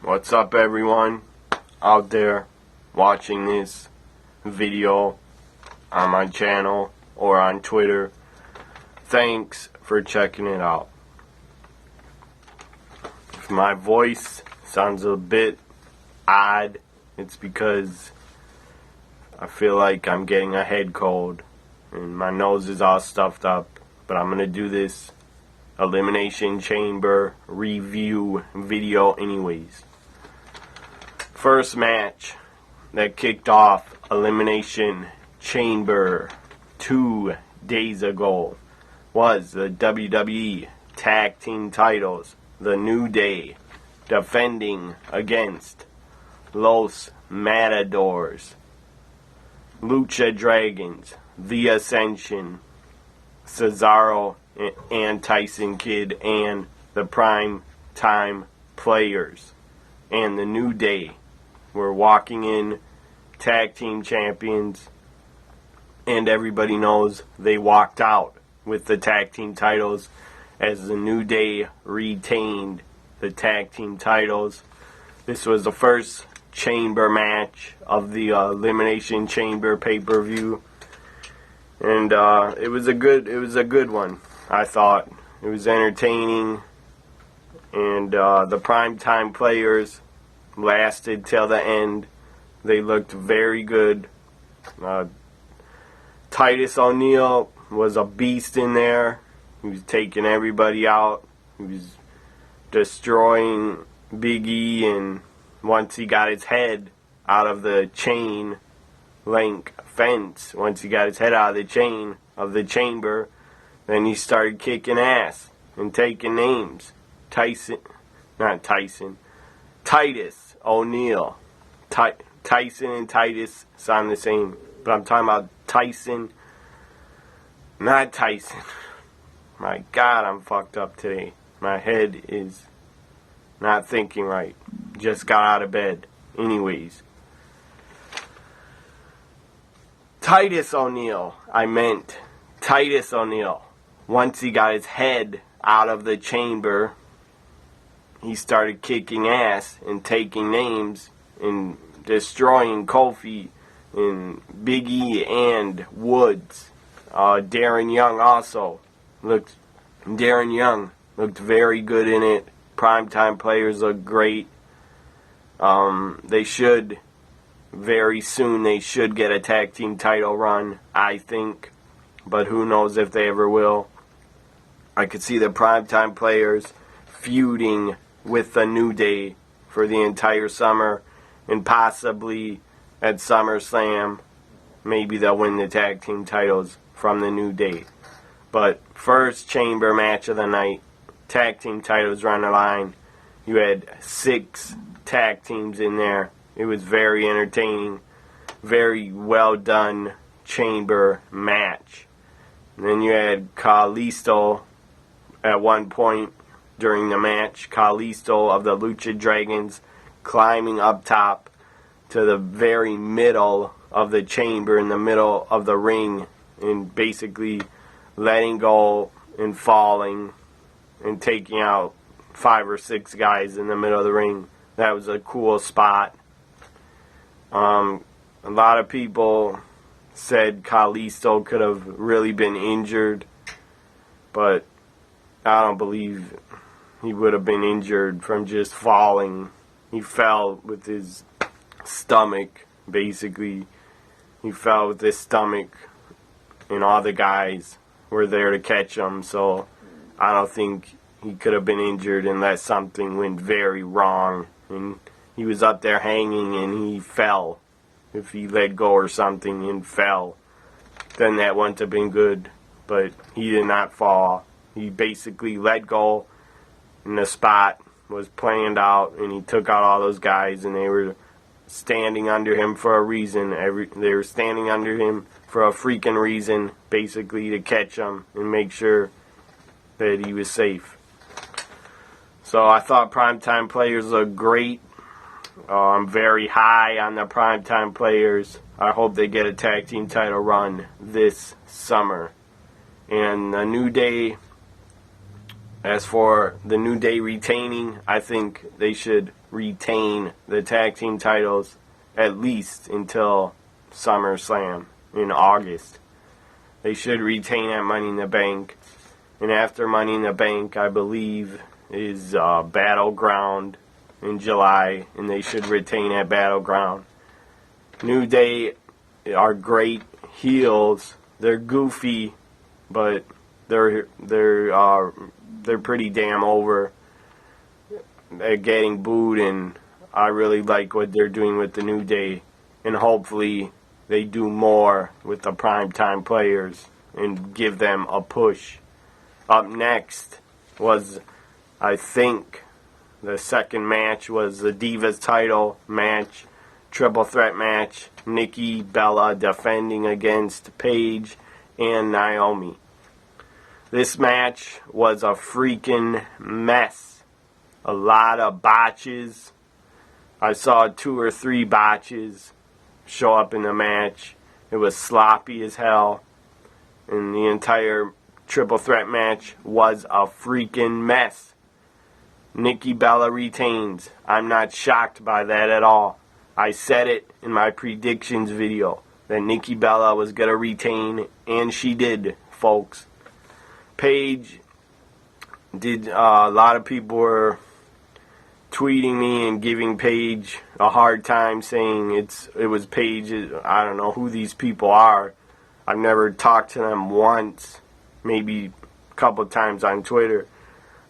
What's up, everyone out there watching this video on my channel or on Twitter? Thanks for checking it out. If my voice sounds a bit odd, it's because I feel like I'm getting a head cold and my nose is all stuffed up. But I'm going to do this Elimination Chamber review video anyways. First match that kicked off Elimination Chamber 2 days ago was the WWE Tag Team titles. The New Day defending against Los Matadors, Lucha Dragons, The Ascension, Cesaro and Tyson Kidd, and the Prime Time Players. And the New Day were walking in tag team champions, and everybody knows they walked out with the tag team titles as the New Day retained the tag team titles. This was the first chamber match of the Elimination Chamber pay-per-view, and it was a good one. I thought it was entertaining, and the Primetime Players lasted till the end. They looked very good. Titus O'Neil was a beast in there. He was taking everybody out. He was destroying Big E, and once he got his head out of the chain link fence, once he got his head out of the chain of the chamber, then he started kicking ass and taking names. Titus O'Neil. Tyson and Titus sound the same, but I'm talking about Tyson, not Tyson. My God, I'm fucked up today. My head is not thinking right. Just got out of bed. Anyways. Titus O'Neil. I meant Titus O'Neil. Once he got his head out of the chamber, he started kicking ass and taking names and destroying Kofi and Big E and Woods. Darren Young also looked very good in it. Primetime Players look great. They should very soon get a tag team title run, I think, but who knows if they ever will. I could see the Primetime Players feuding with the New Day for the entire summer, and possibly at SummerSlam, maybe they'll win the tag team titles from the New Day. But first chamber match of the night, tag team titles run the line. You had 6 tag teams in there. It was very entertaining, very well done chamber match. And then you had Kalisto at one point during the match, Kalisto of the Lucha Dragons climbing up top to the very middle of the chamber, in the middle of the ring, and basically letting go and falling and taking out 5 or 6 guys in the middle of the ring. That was a cool spot. A lot of people said Kalisto could have really been injured, but I don't believe he would have been injured from just falling. He fell with his stomach, basically. He fell with his stomach, and all the guys were there to catch him, so I don't think he could have been injured unless something went very wrong. And he was up there hanging and he fell. If he let go or something and fell, then that wouldn't have been good. But he did not fall. He basically let go, and the spot was planned out, and he took out all those guys, and they were standing under him for a reason. They were standing under him for a freaking reason, basically to catch him and make sure that he was safe. So I thought Primetime Players looked great. I'm very high on the Primetime Players. I hope they get a tag team title run this summer. And the New Day As for the New Day retaining, I think they should retain the tag team titles at least until SummerSlam in August. They should retain at Money in the Bank. And after Money in the Bank, I believe, is Battleground in July, and they should retain at Battleground. New Day are great heels. They're goofy, but they're pretty damn over at getting booed, and I really like what they're doing with the New Day, and hopefully they do more with the primetime players and give them a push. Up next was, I think, the second match was the Divas title match, triple threat match, Nikki Bella defending against Paige and Naomi. This match was a freaking mess. A lot of botches. I saw 2 or 3 botches show up in the match. It was sloppy as hell. And the entire triple threat match was a freaking mess. Nikki Bella retains. I'm not shocked by that at all. I said it in my predictions video that Nikki Bella was going to retain, and she did, folks. Paige did, a lot of people were tweeting me and giving Paige a hard time, saying it was Paige. I don't know who these people are. I've never talked to them once, maybe a couple times on Twitter,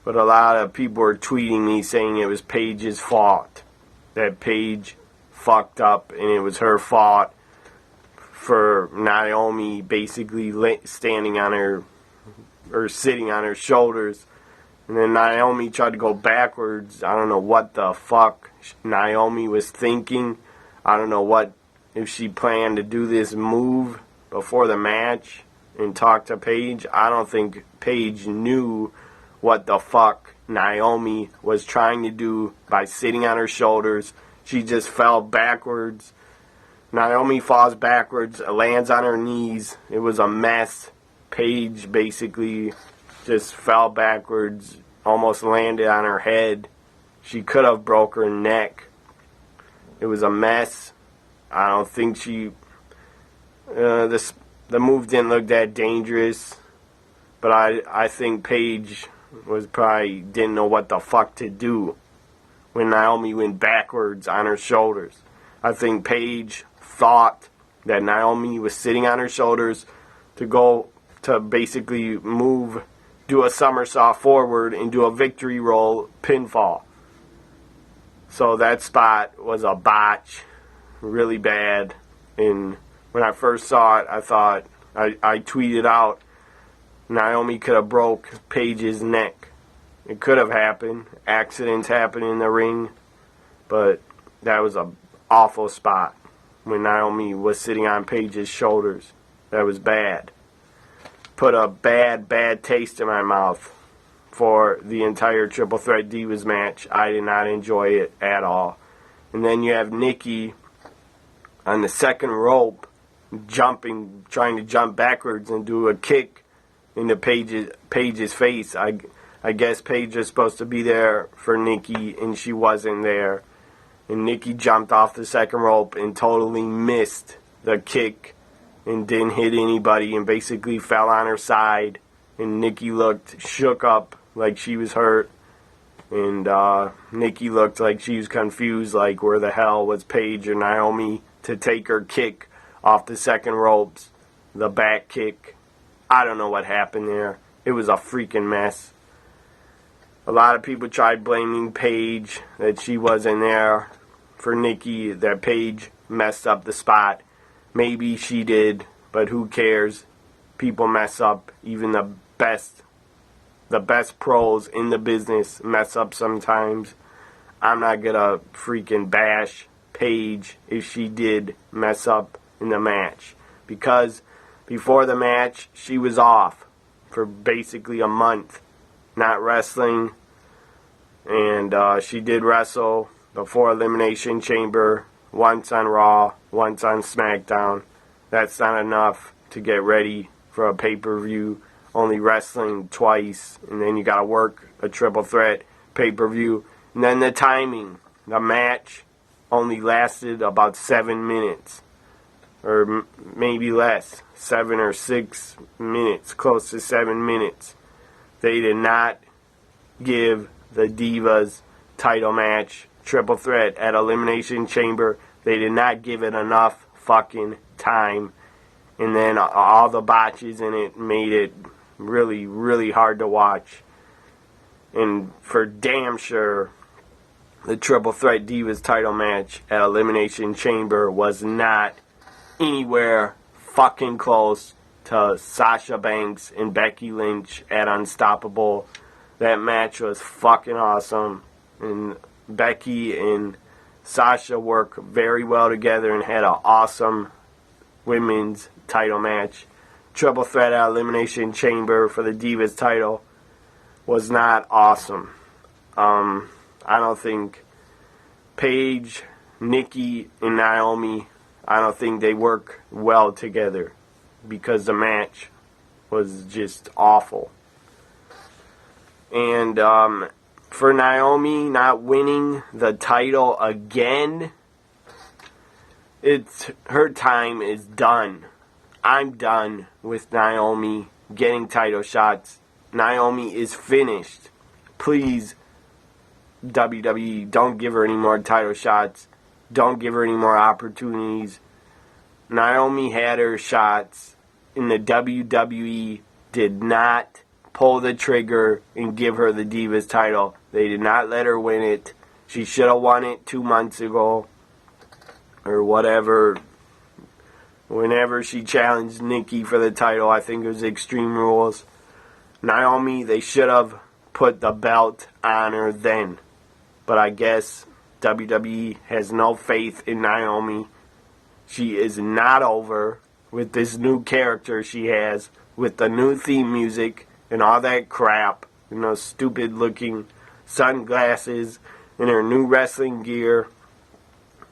but a lot of people were tweeting me saying it was Paige's fault, that Paige fucked up and it was her fault for Naomi basically standing on her, or sitting on her shoulders. And then Naomi tried to go backwards. I don't know what the fuck Naomi was thinking. I don't know if she planned to do this move before the match and talk to Paige. I don't think Paige knew what the fuck Naomi was trying to do by sitting on her shoulders. She just fell backwards. Naomi falls backwards, lands on her knees. It was a mess. Paige basically just fell backwards, almost landed on her head. She could have broke her neck. It was a mess. I don't think the move didn't look that dangerous, but I think Paige didn't know what the fuck to do when Naomi went backwards on her shoulders. I think Paige thought that Naomi was sitting on her shoulders to basically do a somersault forward and do a victory roll pinfall. So that spot was a botch, really bad. And when I first saw it, I thought, I tweeted out, Naomi could have broke Paige's neck. It could have happened. Accidents happen in the ring. But that was an awful spot when Naomi was sitting on Paige's shoulders. That was bad. Put a bad taste in my mouth for the entire Triple Threat Divas match. I did not enjoy it at all. And then you have Nikki on the second rope, trying to jump backwards and do a kick into Paige's face. I guess Paige was supposed to be there for Nikki, and she wasn't there. And Nikki jumped off the second rope and totally missed the kick and didn't hit anybody and basically fell on her side. And Nikki looked shook up like she was hurt. And Nikki looked like she was confused, like where the hell was Paige or Naomi to take her kick off the second ropes, the back kick. I don't know what happened there. It was a freaking mess. A lot of people tried blaming Paige, that she wasn't there for Nikki, that Paige messed up the spot. Maybe she did, but who cares? People mess up. Even the best pros in the business mess up sometimes. I'm not gonna freaking bash Paige if she did mess up in the match, because before the match she was off for basically a month, not wrestling, and she did wrestle before Elimination Chamber, once on Raw, once on SmackDown. That's not enough to get ready for a pay-per-view. only wrestling twice, and then you got to work a triple threat pay-per-view. And then the timing. The match only lasted about 7 minutes, or maybe less, 7 or 6 minutes, close to 7 minutes. They did not give the Divas title match, triple threat at Elimination Chamber. They did not give it enough fucking time. And then all the botches in it made it really, really hard to watch. And for damn sure, the triple threat Divas title match at Elimination Chamber was not anywhere fucking close to Sasha Banks and Becky Lynch at Unstoppable. That match was fucking awesome. And Becky and Sasha work very well together and had an awesome women's title match. Triple threat at Elimination Chamber for the Divas title was not awesome. I don't think Paige, Nikki, and Naomi, I don't think they work well together because the match was just awful. And for Naomi not winning the title again, her time is done. I'm done with Naomi getting title shots. Naomi is finished. Please, WWE, don't give her any more title shots. Don't give her any more opportunities. Naomi had her shots, and the WWE did not pull the trigger and give her the Divas title. They did not let her win it. She should have won it 2 months ago, or whatever. Whenever she challenged Nikki for the title, I think it was Extreme Rules. Naomi, they should have put the belt on her then. But I guess WWE has no faith in Naomi. She is not over with this new character she has, with the new theme music and all that crap, and those stupid looking sunglasses, and her new wrestling gear,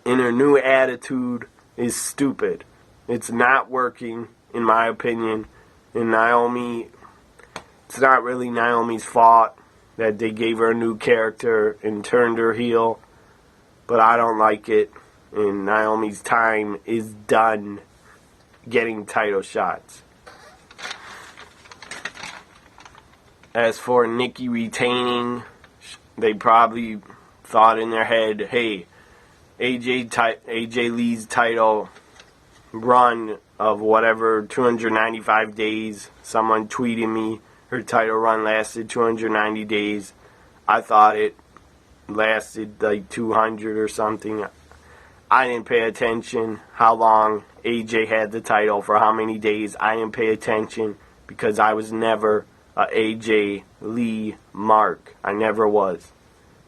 and her new attitude is stupid. It's not working, in my opinion. And Naomi, it's not really Naomi's fault that they gave her a new character and turned her heel. But I don't like it. And Naomi's time is done getting title shots. As for Nikki retaining, they probably thought in their head, hey, AJ Lee's title run of whatever, 295 days. Someone tweeted me her title run lasted 290 days. I thought it lasted like 200 or something. I didn't pay attention how long AJ had the title, for how many days. I didn't pay attention because I was never a AJ Lee mark. I never was.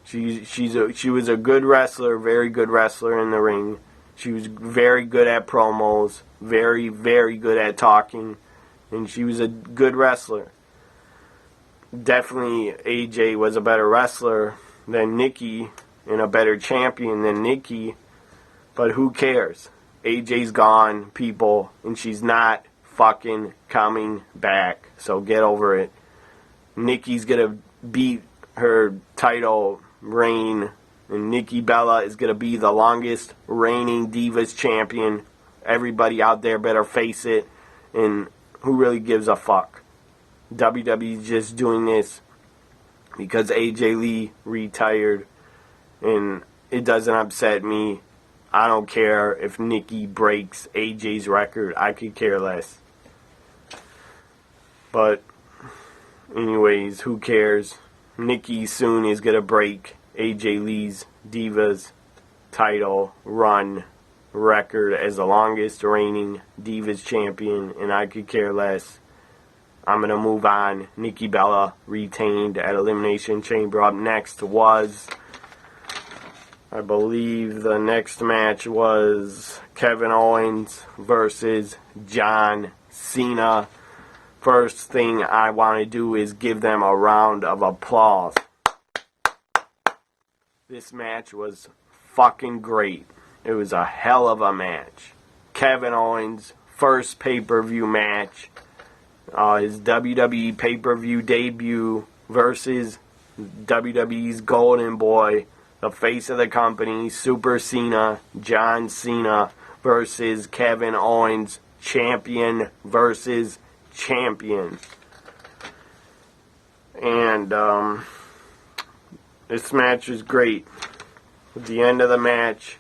She was a good wrestler, very good wrestler in the ring. She was very good at promos, very, very good at talking, and she was a good wrestler. Definitely AJ was a better wrestler than Nikki and a better champion than Nikki, but who cares? AJ's gone, people, and she's not fucking coming back, so get over it. Nikki's gonna beat her title reign, and Nikki Bella is going to be the longest reigning Divas champion. Everybody out there better face it. And who really gives a fuck? WWE's just doing this because AJ Lee retired. And it doesn't upset me. I don't care if Nikki breaks AJ's record. I could care less. But anyways, who cares? Nikki soon is going to break AJ Lee's Divas title run record as the longest reigning Divas champion, and I could care less. I'm going to move on. Nikki Bella retained at Elimination Chamber. Up next was, I believe the next match was Kevin Owens versus John Cena. First thing I want to do is give them a round of applause. This match was fucking great. It was a hell of a match. Kevin Owens' first pay-per-view match. his WWE pay-per-view debut versus WWE's Golden Boy, the face of the company, Super Cena, John Cena, versus Kevin Owens, champion versus champion. And this match was great. At the end of the match,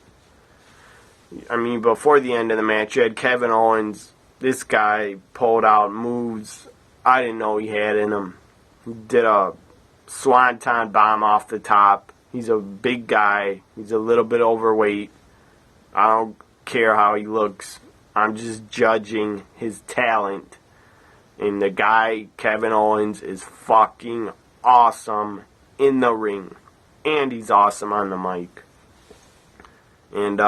before the end of the match, you had Kevin Owens. This guy pulled out moves I didn't know he had in him. He did a swanton bomb off the top. He's a big guy. He's a little bit overweight. I don't care how he looks. I'm just judging his talent. And the guy, Kevin Owens, is fucking awesome in the ring. And he's awesome on the mic. And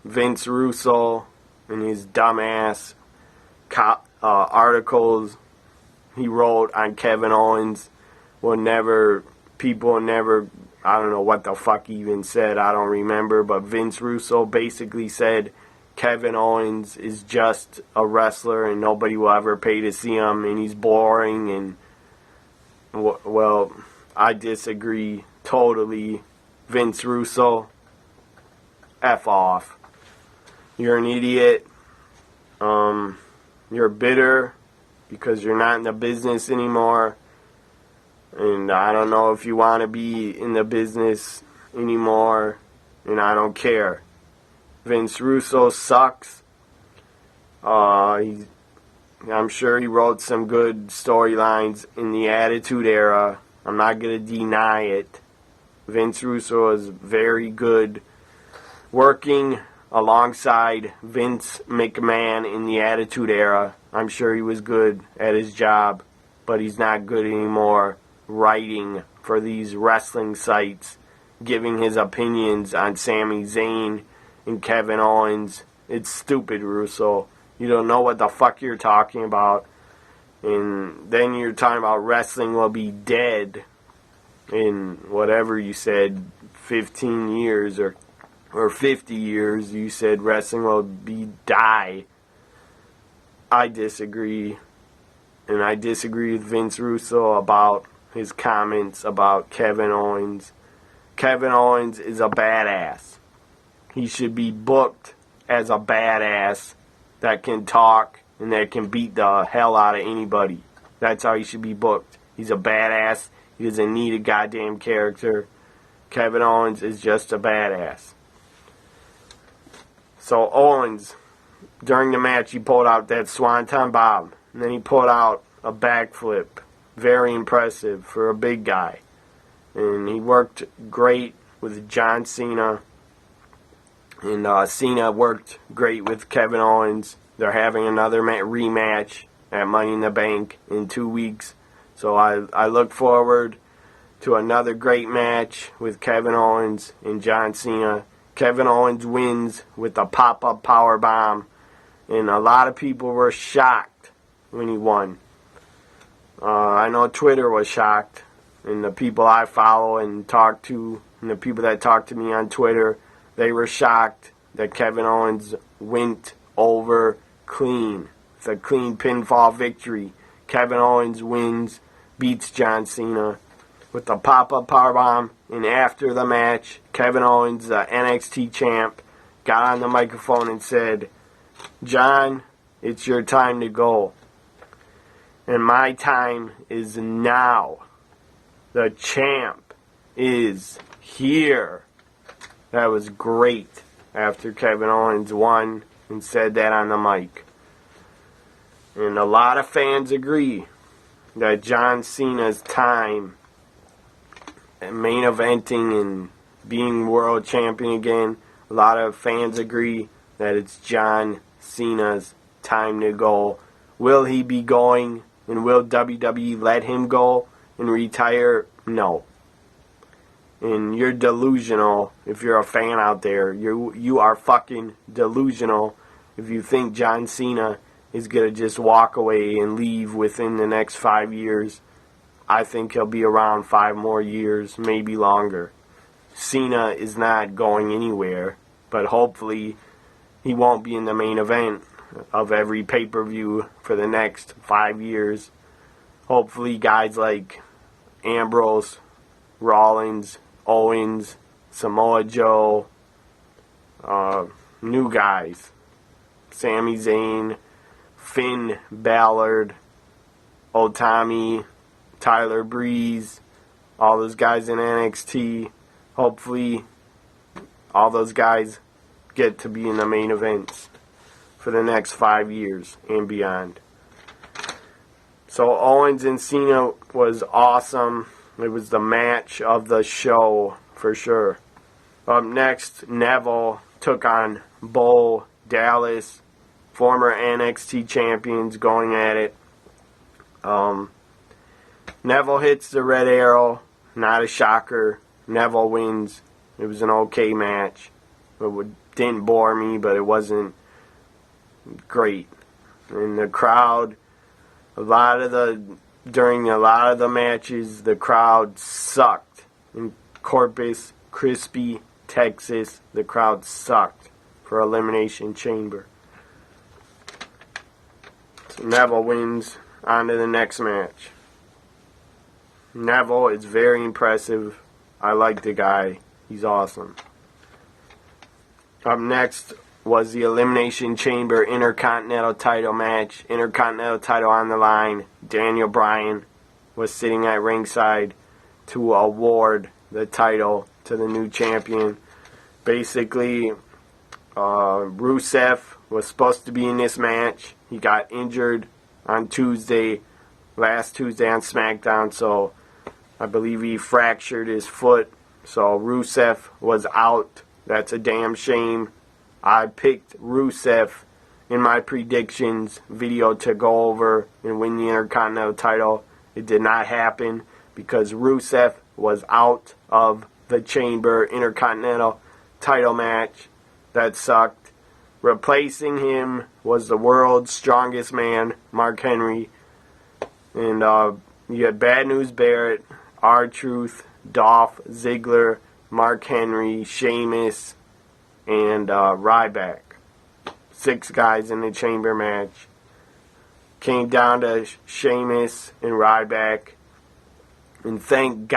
Vince Russo and his dumbass articles he wrote on Kevin Owens people will never, I don't know what the fuck he even said, I don't remember, but Vince Russo basically said Kevin Owens is just a wrestler and nobody will ever pay to see him and he's boring and, well, I disagree totally. Vince Russo, F off. You're an idiot. You're bitter because you're not in the business anymore. And I don't know if you want to be in the business anymore. And I don't care. Vince Russo sucks. I'm sure he wrote some good storylines in the Attitude Era. I'm not going to deny it. Vince Russo is very good working alongside Vince McMahon in the Attitude Era. I'm sure he was good at his job, but he's not good anymore writing for these wrestling sites, giving his opinions on Sami Zayn and Kevin Owens. It's stupid, Russo. You don't know what the fuck you're talking about. And then you're talking about wrestling will be dead in whatever you said, 15 years or 50 years. You said wrestling will die. I disagree. And I disagree with Vince Russo about his comments about Kevin Owens. Kevin Owens is a badass. He should be booked as a badass that can talk and that can beat the hell out of anybody. That's how he should be booked. He's a badass. He doesn't need a goddamn character. Kevin Owens is just a badass. So Owens, during the match, he pulled out that swanton bomb. And then he pulled out a backflip. Very impressive for a big guy. And he worked great with John Cena. And Cena worked great with Kevin Owens. They're having another rematch at Money in the Bank in 2 weeks. So I look forward to another great match with Kevin Owens and John Cena. Kevin Owens wins with a pop-up power bomb. And a lot of people were shocked when he won. I know Twitter was shocked. And the people I follow and talk to, and the people that talk to me on Twitter, they were shocked that Kevin Owens went over clean. It's a clean pinfall victory. Kevin Owens wins, beats John Cena with a pop-up powerbomb. And after the match, Kevin Owens, the NXT champ, got on the microphone and said, "John, it's your time to go. And my time is now. The champ is here." That was great after Kevin Owens won and said that on the mic. And a lot of fans agree that John Cena's time at main eventing and being world champion again, a lot of fans agree that it's John Cena's time to go. Will he be going, and will WWE let him go and retire? No. And you're delusional if you're a fan out there. You are fucking delusional if you think John Cena is going to just walk away and leave within the next 5 years. I think he'll be around 5 more years, maybe longer. Cena is not going anywhere, but hopefully he won't be in the main event of every pay-per-view for the next 5 years. Hopefully guys like Ambrose, Rollins, Owens, Samoa Joe, new guys, Sami Zayn, Finn Balor, Otami, Tyler Breeze, all those guys in NXT. Hopefully all those guys get to be in the main events for the next 5 years and beyond. So Owens and Cena was awesome. It was the match of the show for sure. Up next, Neville took on Bo Dallas, former NXT champions, going at it. Neville hits the red arrow. Not a shocker. Neville wins. It was an okay match. It didn't bore me, but it wasn't great. And the crowd, during a lot of the matches, the crowd sucked. In Corpus Christi, Texas, the crowd sucked for Elimination Chamber. So Neville wins. On to the next match. Neville is very impressive. I like the guy. He's awesome. Up next was the Elimination Chamber Intercontinental title match. Intercontinental title on the line. Daniel Bryan was sitting at ringside to award the title to the new champion. Basically, Rusev was supposed to be in this match. He got injured on last Tuesday on SmackDown, so I believe he fractured his foot. So Rusev was out. That's a damn shame. I picked Rusev in my predictions video to go over and win the Intercontinental title. It did not happen because Rusev was out of the Chamber Intercontinental title match. That sucked. Replacing him was the world's strongest man, Mark Henry. And you had Bad News Barrett, R-Truth, Dolph Ziggler, Mark Henry, Sheamus, and Ryback. 6 guys in the chamber match. Came down to Sheamus and Ryback. And thank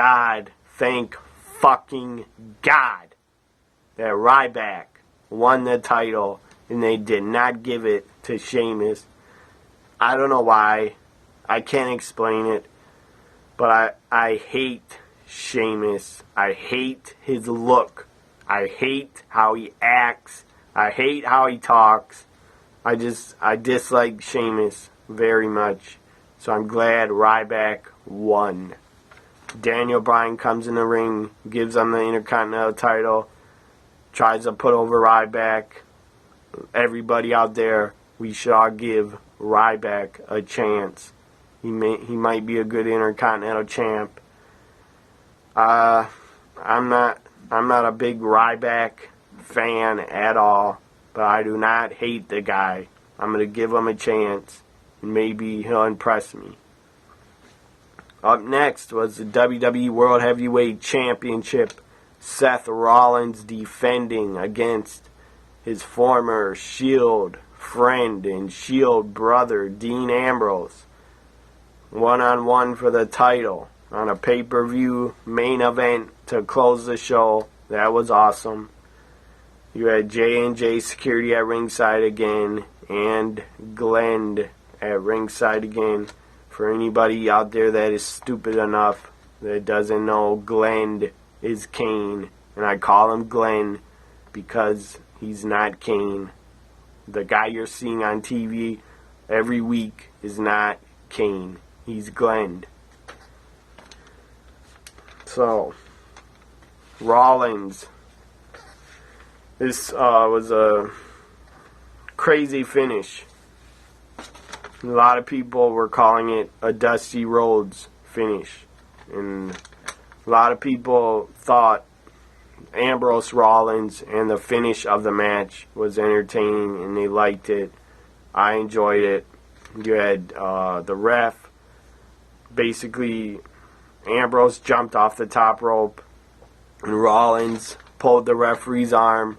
fucking God, that Ryback won the title and they did not give it to Sheamus. I don't know why. I can't explain it. But I hate Sheamus. I hate his look. I hate how he acts. I hate how he talks. I dislike Sheamus very much. So I'm glad Ryback won. Daniel Bryan comes in the ring, gives him the Intercontinental title, tries to put over Ryback. Everybody out there, we should all give Ryback a chance. He might be a good Intercontinental champ. I'm not a big Ryback fan at all, but I do not hate the guy. I'm going to give him a chance, and maybe he'll impress me. Up next was the WWE World Heavyweight Championship. Seth Rollins defending against his former Shield friend and Shield brother, Dean Ambrose. 1-on-1 for the title on a pay-per-view main event to close the show. That was awesome. You had J&J Security at ringside again, and Glenn at ringside again. For anybody out there that is stupid enough that doesn't know, Glenn is Kane, and I call him Glenn because he's not Kane. The guy you're seeing on TV every week is not Kane. He's Glenn. So, Rollins. This was a crazy finish. A lot of people were calling it a Dusty Rhodes finish. And a lot of people thought Ambrose Rollins and the finish of the match was entertaining and they liked it. I enjoyed it. You had the ref. Basically, Ambrose jumped off the top rope and Rollins pulled the referee's arm.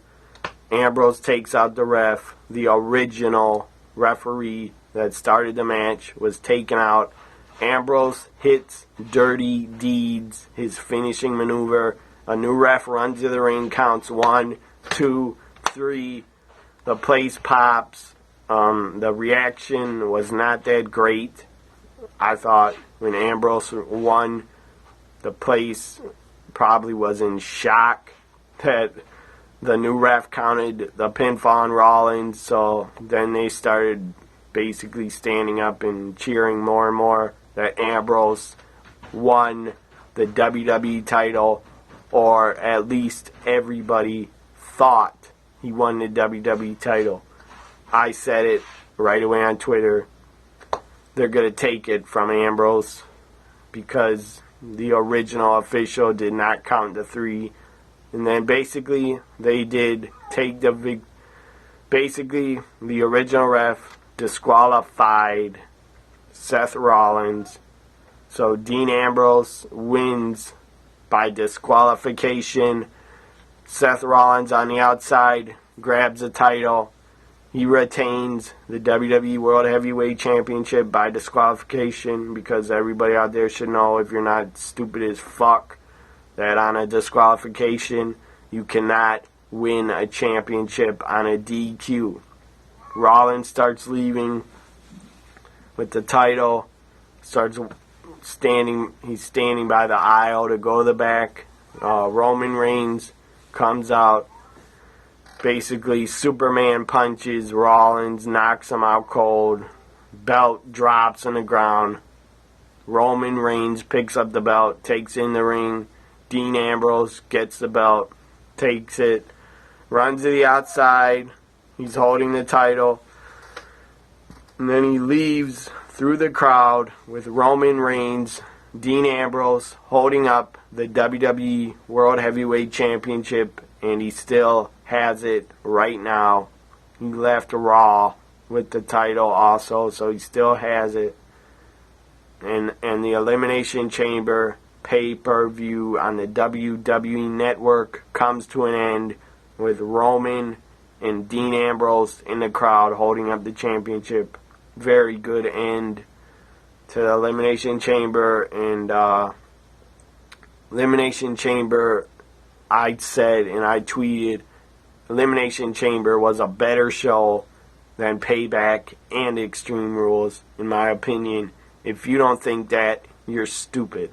Ambrose takes out the ref, the original referee that started the match was taken out. Ambrose hits Dirty Deeds, his finishing maneuver. A new ref runs to the ring, counts 1, 2, 3. The place pops. The reaction was not that great. I thought when Ambrose won, the place probably was in shock that the new ref counted the pinfall on Rollins. So then they started basically standing up and cheering more and more that Ambrose won the WWE title, or at least everybody thought he won the WWE title. I said it right away on Twitter. They're going to take it from Ambrose because the original official did not count the 3. And then basically they did take the original ref disqualified Seth Rollins. So Dean Ambrose wins by disqualification. Seth Rollins on the outside grabs the title. He retains the WWE World Heavyweight Championship by disqualification, because everybody out there should know, if you're not stupid as fuck, that on a disqualification you cannot win a championship on a DQ. Rollins starts leaving with the title, he's standing by the aisle to go to the back. Roman Reigns comes out, basically Superman punches Rollins, knocks him out cold, belt drops on the ground. Roman Reigns picks up the belt, takes it in the ring. Dean Ambrose gets the belt, takes it, runs to the outside. He's holding the title. And then he leaves through the crowd with Roman Reigns, Dean Ambrose holding up the WWE World Heavyweight Championship, and he still has it right now. He left Raw with the title also, so he still has it. And the Elimination Chamber pay-per-view on the WWE Network comes to an end with Roman and Dean Ambrose in the crowd holding up the championship. Very good end to the Elimination Chamber. And Elimination Chamber, I said and I tweeted, Elimination Chamber was a better show than Payback and Extreme Rules, in my opinion. If you don't think that, you're stupid.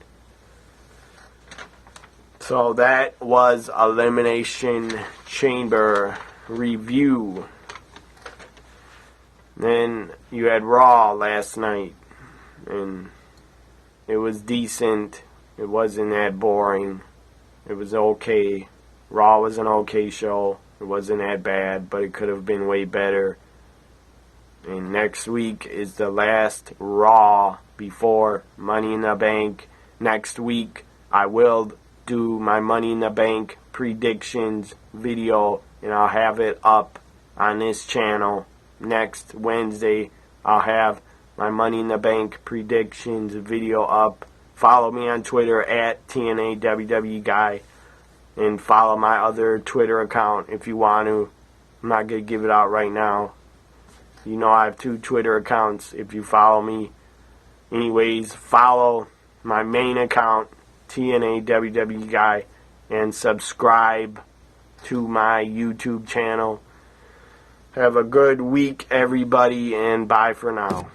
So that was Elimination Chamber review. Then you had Raw last night, and it was decent. It wasn't that boring. It was okay. Raw was an okay show. It wasn't that bad, but it could have been way better. And next week is the last Raw before Money in the Bank. Next week I will do my Money in the Bank predictions video, and I'll have it up on this channel. Next Wednesday I'll have my Money in the Bank predictions video up. Follow me on Twitter at TNAWW Guy, and follow my other Twitter account if you want to. I'm not going to give it out right now. You know I have 2 Twitter accounts if you follow me. Anyways, follow my main account, TNAWW Guy, and subscribe to my YouTube channel. Have a good week, everybody, and bye for now.